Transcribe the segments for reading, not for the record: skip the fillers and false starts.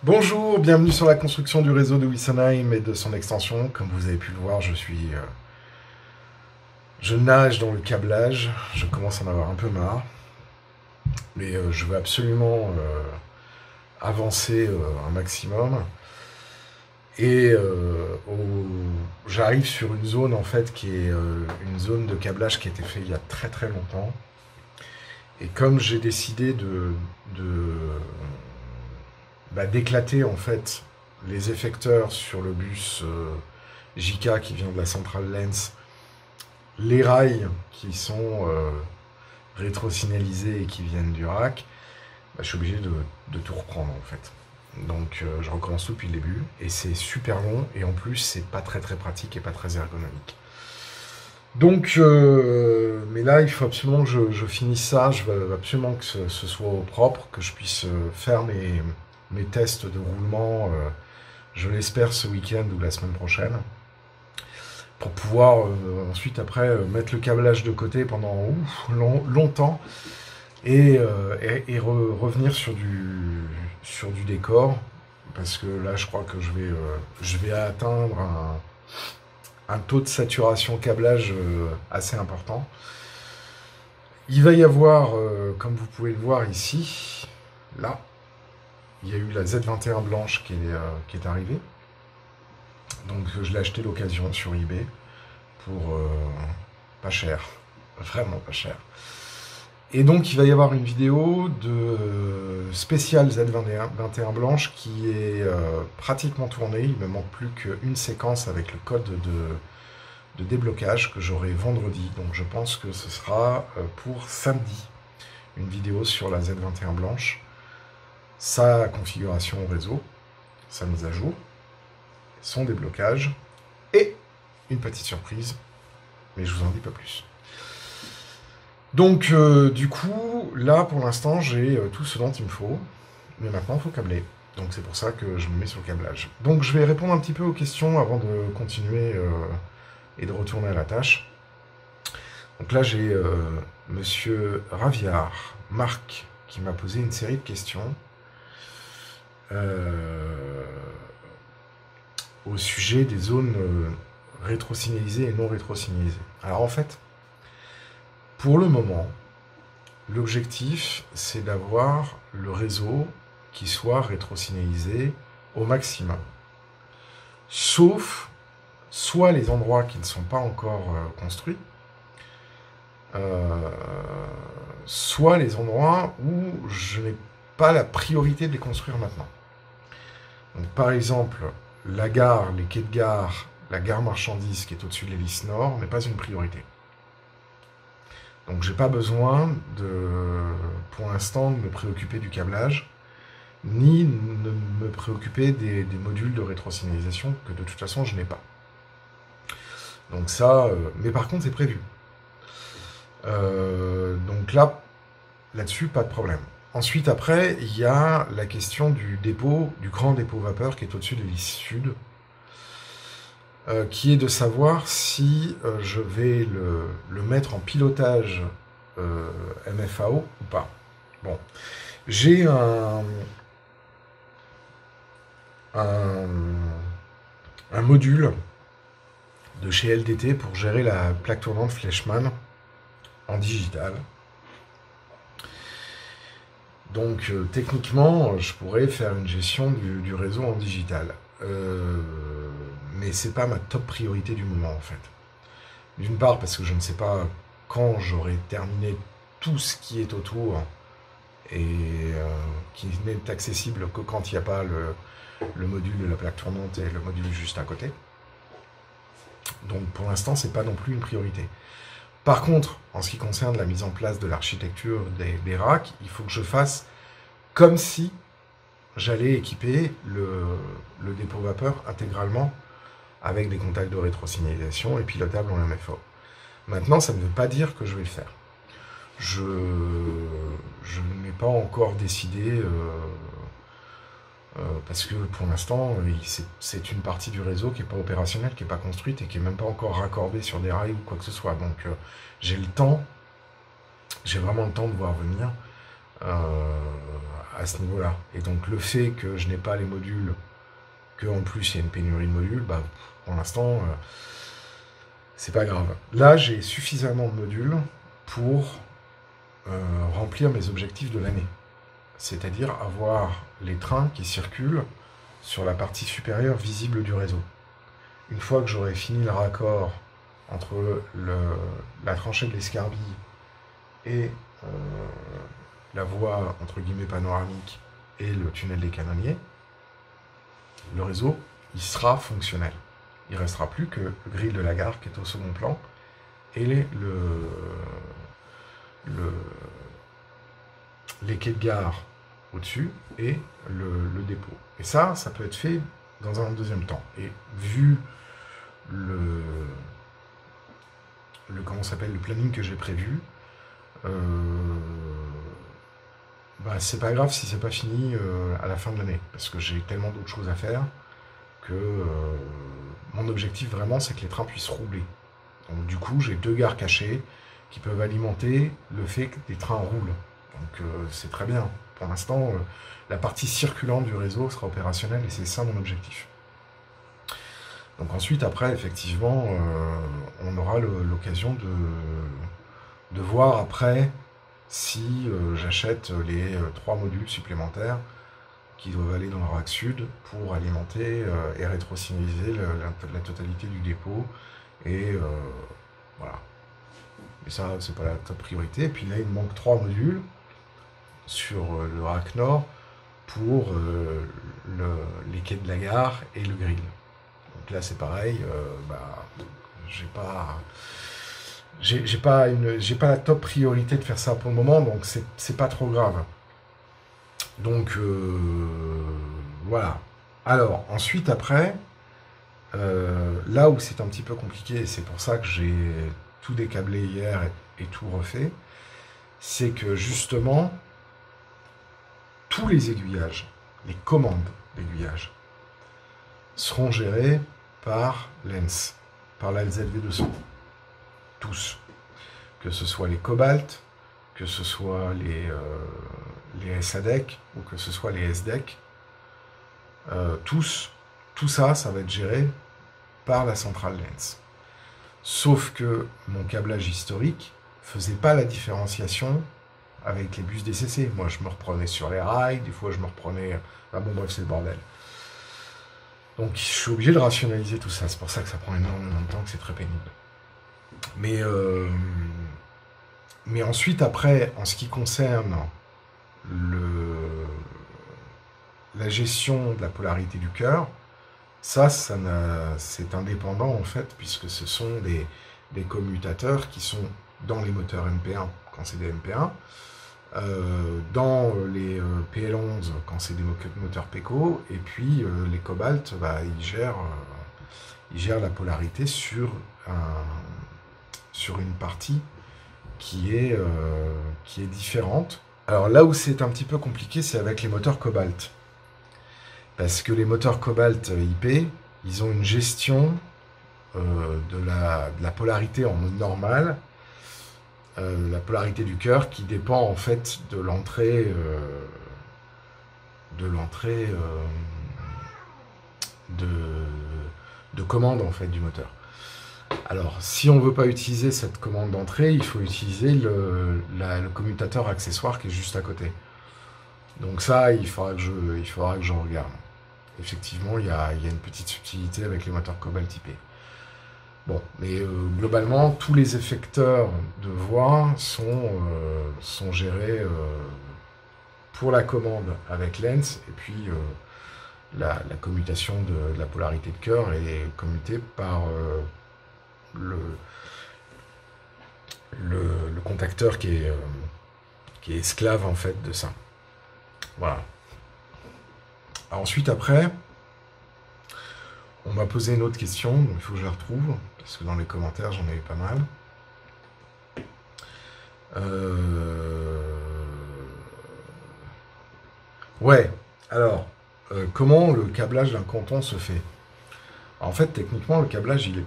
Bonjour, bienvenue sur la construction du réseau de Wessenheim et de son extension. Comme vous avez pu le voir, je nage dans le câblage, je commence à en avoir un peu marre, mais je veux absolument avancer un maximum. Et j'arrive sur une zone en fait qui est une zone de câblage qui a été faite il y a très très longtemps. Et comme j'ai décidé d'éclater en fait les effecteurs sur le bus JK qui vient de la Central Lens, les rails qui sont rétro-signalisés et qui viennent du rack, je suis obligé de tout reprendre en fait. Donc je recommence tout depuis le début et c'est super long et en plus c'est pas très très pratique et pas très ergonomique. Donc, mais là il faut absolument que je finisse ça, je veux absolument que ce soit au propre, que je puisse faire mes tests de roulement, je l'espère ce week-end ou la semaine prochaine, pour pouvoir ensuite après mettre le câblage de côté pendant longtemps et revenir sur du décor, parce que là je crois que je vais atteindre un taux de saturation câblage assez important. Il va y avoir, comme vous pouvez le voir ici, là, il y a eu la Z21 blanche qui est arrivée. Donc je l'ai acheté d'occasion sur eBay pour pas cher, vraiment pas cher. Et donc il va y avoir une vidéo de spéciale Z21 blanche qui est pratiquement tournée. Il me manque plus qu'une séquence avec le code de déblocage que j'aurai vendredi. Donc je pense que ce sera pour samedi une vidéo sur la Z21 blanche, sa configuration au réseau, sa mise à jour, son déblocage et une petite surprise, mais je vous en dis pas plus. Donc du coup, là pour l'instant j'ai tout ce dont il me faut, mais maintenant il faut câbler. Donc c'est pour ça que je me mets sur le câblage. Donc je vais répondre un petit peu aux questions avant de continuer et de retourner à la tâche. Donc là j'ai monsieur Raviard, Marc, qui m'a posé une série de questions au sujet des zones rétro-signalisées et non rétro-signalisées. Alors en fait, pour le moment, l'objectif, c'est d'avoir le réseau qui soit rétro-signalisé au maximum. Sauf, soit les endroits qui ne sont pas encore construits, soit les endroits où je n'ai pas la priorité de les construire maintenant. Donc par exemple, la gare, les quais de gare, la gare marchandise qui est au-dessus de l'hélice nord n'est pas une priorité. Donc j'ai pas besoin pour l'instant de me préoccuper du câblage, ni de me préoccuper des modules de rétro-signalisation que de toute façon je n'ai pas. Donc ça, mais par contre c'est prévu. Donc là-dessus, pas de problème. Ensuite, après, il y a la question du grand dépôt vapeur qui est au-dessus de l'hélice sud, qui est de savoir si je vais le mettre en pilotage MFAO ou pas. Bon, j'ai un module de chez LDT pour gérer la plaque tournante Fleischmann en digital. Donc techniquement, je pourrais faire une gestion du réseau en digital. Mais c'est pas ma top priorité du moment en fait. D'une part parce que je ne sais pas quand j'aurai terminé tout ce qui est autour et qui n'est accessible que quand il n'y a pas le module de la plaque tournante et le module juste à côté. Donc pour l'instant, c'est pas non plus une priorité. Par contre, en ce qui concerne la mise en place de l'architecture des racks, il faut que je fasse comme si j'allais équiper le dépôt vapeur intégralement avec des contacts de rétro-signalisation et pilotable en MFO. Maintenant, ça ne veut pas dire que je vais le faire. Je n'ai pas encore décidé Parce que pour l'instant, c'est une partie du réseau qui n'est pas opérationnelle, qui n'est pas construite et qui n'est même pas encore raccordée sur des rails ou quoi que ce soit. Donc j'ai le temps, j'ai vraiment le temps de voir venir à ce niveau-là. Et donc le fait que je n'ai pas les modules, qu'en plus il y a une pénurie de modules, bah, pour l'instant, c'est pas grave. Là, j'ai suffisamment de modules pour remplir mes objectifs de l'année. C'est-à-dire avoir les trains qui circulent sur la partie supérieure visible du réseau. Une fois que j'aurai fini le raccord entre la tranchée de l'Escarbille et la voie entre guillemets panoramique et le tunnel des Canonniers, le réseau il sera fonctionnel. Il ne restera plus que le grill de la gare qui est au second plan et les quais de gare au-dessus et le dépôt. Et ça peut être fait dans un deuxième temps. Et vu comment s'appelle, le planning que j'ai prévu, bah, c'est pas grave si c'est pas fini à la fin de l'année, parce que j'ai tellement d'autres choses à faire que mon objectif vraiment c'est que les trains puissent rouler. Donc du coup j'ai 2 gares cachées qui peuvent alimenter le fait que les trains roulent. Donc c'est très bien. Pour l'instant, la partie circulante du réseau sera opérationnelle et c'est ça mon objectif. Donc ensuite, après, effectivement, on aura l'occasion de voir après si j'achète les 3 modules supplémentaires qui doivent aller dans le rack sud pour alimenter et rétro-signaliser la totalité du dépôt. Et voilà. Mais ça, c'est pas la top priorité. Et puis là, il me manque 3 modules sur le rack nord pour les quais de la gare et le grill. Donc là, c'est pareil. Bah, j'ai pas la top priorité de faire ça pour le moment, donc c'est pas trop grave. Donc voilà. Alors ensuite après, là où c'est un petit peu compliqué, et c'est pour ça que j'ai tout décablé hier et tout refait, c'est que justement tous les aiguillages, les commandes d'aiguillage seront gérées par Lens, par la LZV200. Tous. Que ce soit les Cobalt, que ce soit les SADEC ou que ce soit les SDEC, tout ça va être géré par la centrale Lens. Sauf que mon câblage historique faisait pas la différenciation avec les bus DCC. Moi, je me reprenais sur les rails, des fois je me reprenais... Ah bon, bref, c'est le bordel. Donc, je suis obligé de rationaliser tout ça. C'est pour ça que ça prend énormément de temps, que c'est très pénible. Mais ensuite, après, en ce qui concerne la gestion de la polarité du cœur, ça c'est indépendant en fait, puisque ce sont des commutateurs qui sont dans les moteurs MP1 quand c'est des MP1, dans les PL11 quand c'est des moteurs PECO, et puis les Cobalt, bah, ils gèrent la polarité sur une partie qui est différente. Alors là où c'est un petit peu compliqué, c'est avec les moteurs Cobalt. Parce que les moteurs Cobalt IP, ils ont une gestion de la polarité en mode normal, la polarité du cœur qui dépend en fait de l'entrée de commande en fait du moteur. Alors, si on ne veut pas utiliser cette commande d'entrée, il faut utiliser le commutateur accessoire qui est juste à côté. Donc ça, il faudra que je regarde. Effectivement, il y a une petite subtilité avec les moteurs Cobalt IP. Bon, mais globalement, tous les effecteurs de voix sont gérés pour la commande avec Lens, et puis la commutation de la polarité de cœur est commutée par le contacteur qui est esclave en fait de ça. Voilà. Alors ensuite après, on m'a posé une autre question, donc il faut que je la retrouve, parce que dans les commentaires j'en ai eu pas mal. Ouais, alors, comment le câblage d'un canton se fait? En fait, techniquement, le câblage, il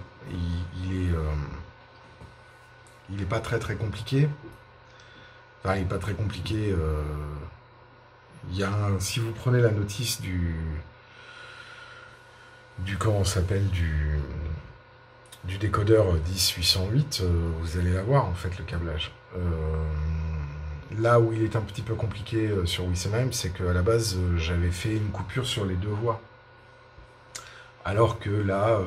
est pas très très compliqué. Enfin, il n'est pas très compliqué. Si vous prenez la notice comment ça s'appelle, du décodeur 10808, vous allez l'avoir en fait le câblage. Là où il est un petit peu compliqué sur Wissem, c'est qu'à la base j'avais fait une coupure sur les deux voies. Alors que là,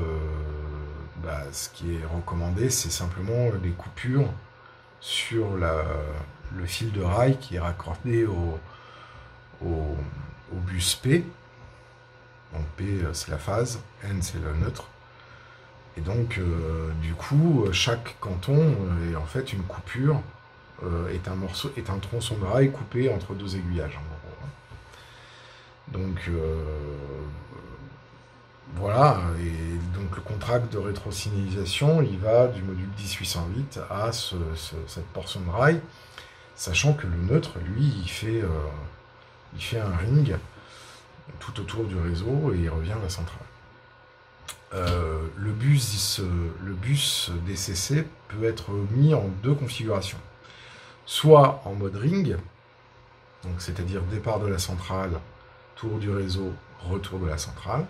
ce qui est recommandé, c'est simplement des coupures sur le fil de rail qui est raccordé au bus P. Donc P c'est la phase, N c'est le neutre. Et donc du coup chaque canton est en fait une coupure, est un tronçon de rail coupé entre deux aiguillages en gros. Donc voilà, et donc le contract de rétrosignalisation, il va du module 10808 à cette portion de rail, sachant que le neutre, lui, il fait un ring tout autour du réseau et il revient à la centrale. Le bus DCC peut être mis en deux configurations. Soit en mode ring, donc c'est-à-dire départ de la centrale, tour du réseau, retour de la centrale,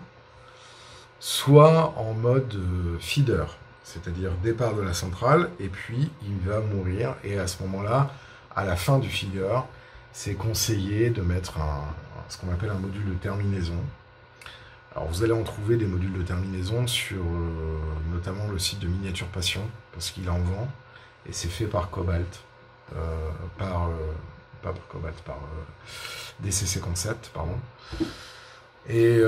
soit en mode feeder, c'est-à-dire départ de la centrale, et puis il va mourir, et à ce moment-là, à la fin du feeder, c'est conseillé de mettre ce qu'on appelle un module de terminaison. Alors vous allez en trouver des modules de terminaison sur notamment le site de Miniature Passion, parce qu'il en vend, et c'est fait par Cobalt, pas par Cobalt, par DCC Concept, pardon. Et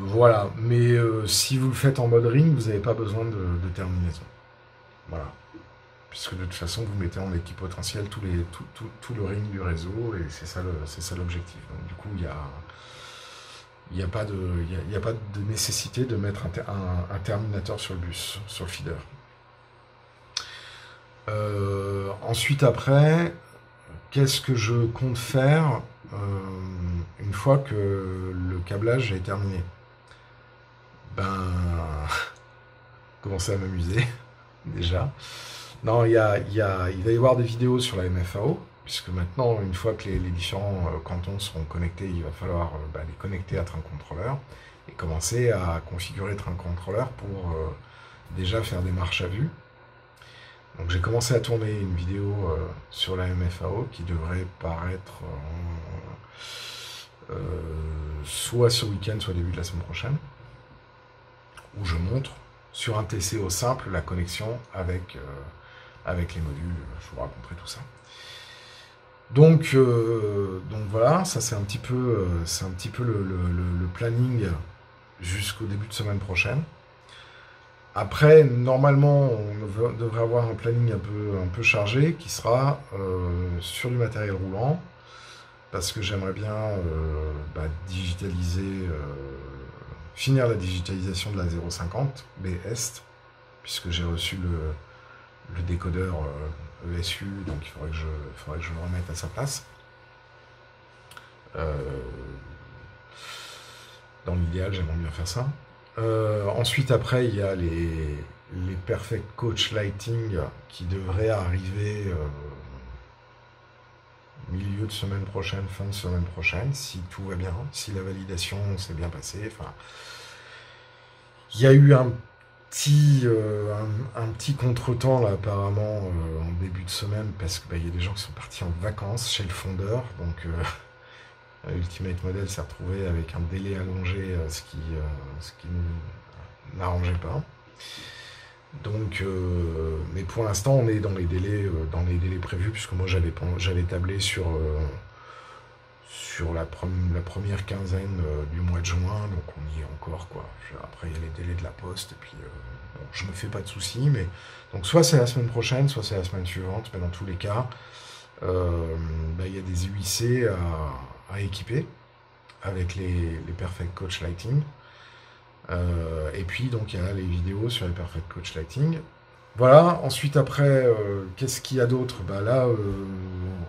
voilà, mais si vous le faites en mode ring, vous n'avez pas besoin de terminaison. Voilà. Puisque de toute façon, vous mettez en équipe potentielle tout le ring du réseau, et c'est ça l'objectif. Donc du coup, il n'y a pas de nécessité de mettre un terminateur sur le bus, sur le feeder. Ensuite, après, qu'est-ce que je compte faire une fois que le câblage est terminé? Commencer à m'amuser, déjà. Non, il va y avoir des vidéos sur la MFAO, puisque maintenant, une fois que les différents cantons seront connectés, il va falloir les connecter à Train Controller et commencer à configurer Train Controller pour déjà faire des marches à vue. Donc j'ai commencé à tourner une vidéo sur la MFAO qui devrait paraître soit ce week-end, soit début de la semaine prochaine, où je montre sur un TCO simple la connexion avec les modules. Je vous raconterai tout ça. Donc voilà, ça c'est un petit peu le planning jusqu'au début de semaine prochaine. Après, normalement, on devrait avoir un planning un peu chargé qui sera sur du matériel roulant, parce que j'aimerais bien digitaliser, finir la digitalisation de la 050 BEST, puisque j'ai reçu le décodeur ESU, donc il faudrait que je le remette à sa place. Dans l'idéal, j'aimerais bien faire ça. Ensuite, après, il y a les Perfect Coach Lighting qui devraient arriver milieu de semaine prochaine, fin de semaine prochaine, si tout va bien, si la validation s'est bien passée. Enfin, il y a eu un petit contretemps là apparemment en début de semaine, parce que y a des gens qui sont partis en vacances chez le fondeur, donc Ultimate Model s'est retrouvé avec un délai allongé, ce qui n'arrangeait pas. Donc, mais pour l'instant, on est dans les délais prévus, puisque moi j'avais tablé sur la première quinzaine du mois de juin, donc on y est encore, quoi. Après, il y a les délais de la poste, et puis bon, je me fais pas de soucis, mais donc soit c'est la semaine prochaine, soit c'est la semaine suivante, mais dans tous les cas, il y a des UIC à équiper avec les Perfect Coach Lighting. Et puis donc il y a les vidéos sur les Perfect Coach Lighting. Voilà, ensuite après, qu'est-ce qu'il y a d'autre? Là,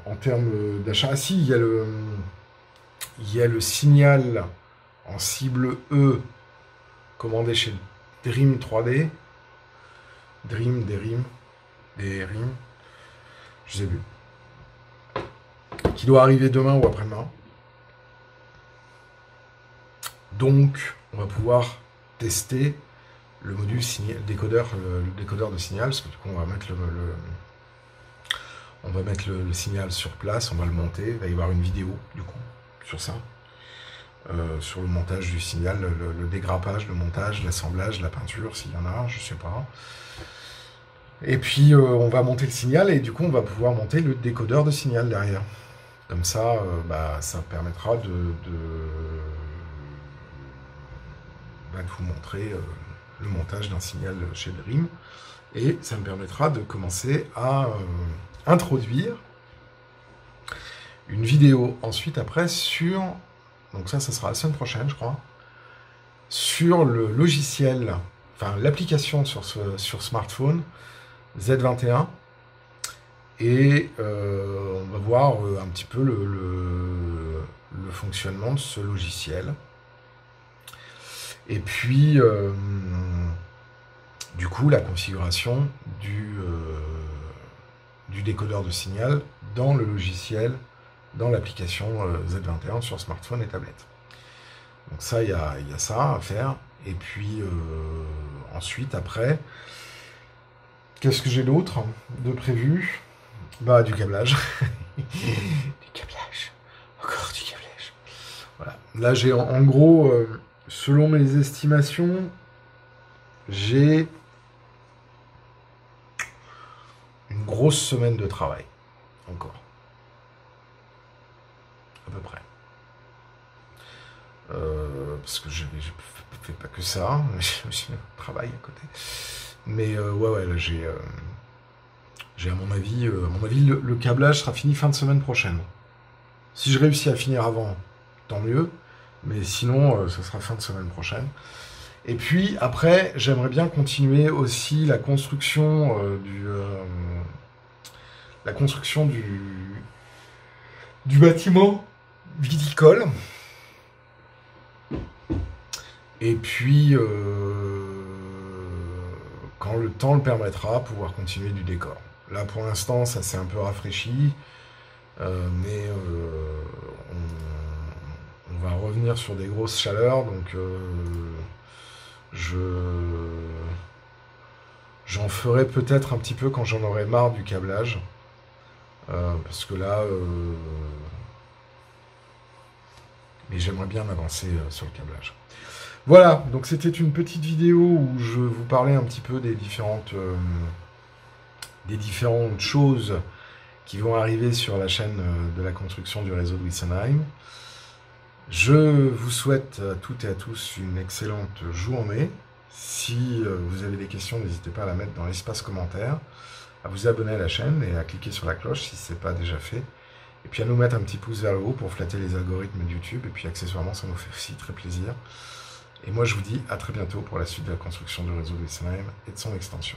en termes d'achat, il y a le signal en cible E, commandé chez Dream 3D. Dream, je sais plus. Qui doit arriver demain ou après-demain. Donc, on va pouvoir tester le module décodeur, le décodeur de signal, parce que du coup, on va mettre le signal sur place, on va le monter. Il va y avoir une vidéo, du coup, sur ça. Sur le montage du signal, le dégrappage, le montage, l'assemblage, la peinture, s'il y en a, je sais pas. Et puis, on va monter le signal, et du coup, on va pouvoir monter le décodeur de signal derrière. Comme ça, ça permettra de vous montrer le montage d'un signal chez Dream. Et ça me permettra de commencer à introduire une vidéo ensuite après sur, donc ça sera la semaine prochaine je crois, sur le logiciel, enfin l'application sur smartphone Z21, et on va voir un petit peu le fonctionnement de ce logiciel. Et puis, du coup, la configuration du décodeur de signal dans le logiciel, dans l'application Z21 sur smartphone et tablette. Donc ça, il y a ça à faire. Et puis, ensuite, après, qu'est-ce que j'ai d'autre de prévu? Bah, du câblage. Du câblage. Encore du câblage. Voilà. Là, j'ai en gros... selon mes estimations, j'ai une grosse semaine de travail, encore. À peu près. Parce que je fais pas que ça, j'ai aussi un travail à côté. Mais ouais, là j'ai à mon avis, le câblage sera fini fin de semaine prochaine. Si je réussis à finir avant, tant mieux. Mais sinon, ce sera fin de semaine prochaine. Et puis, après, j'aimerais bien continuer aussi la construction du bâtiment viticole. Et puis, quand le temps le permettra, pouvoir continuer du décor. Là, pour l'instant, ça s'est un peu rafraîchi. Mais on va revenir sur des grosses chaleurs, donc j'en ferai peut-être un petit peu quand j'en aurai marre du câblage, parce que là, mais j'aimerais bien m'avancer sur le câblage. Voilà, donc c'était une petite vidéo où je vous parlais un petit peu des différentes choses qui vont arriver sur la chaîne de la construction du réseau de Witsenheim. Je vous souhaite à toutes et à tous une excellente journée. Si vous avez des questions, n'hésitez pas à la mettre dans l'espace commentaire, à vous abonner à la chaîne et à cliquer sur la cloche si ce n'est pas déjà fait. Et puis à nous mettre un petit pouce vers le haut pour flatter les algorithmes de YouTube. Et puis accessoirement, ça nous fait aussi très plaisir. Et moi, je vous dis à très bientôt pour la suite de la construction du réseau de Witsenheim et de son extension.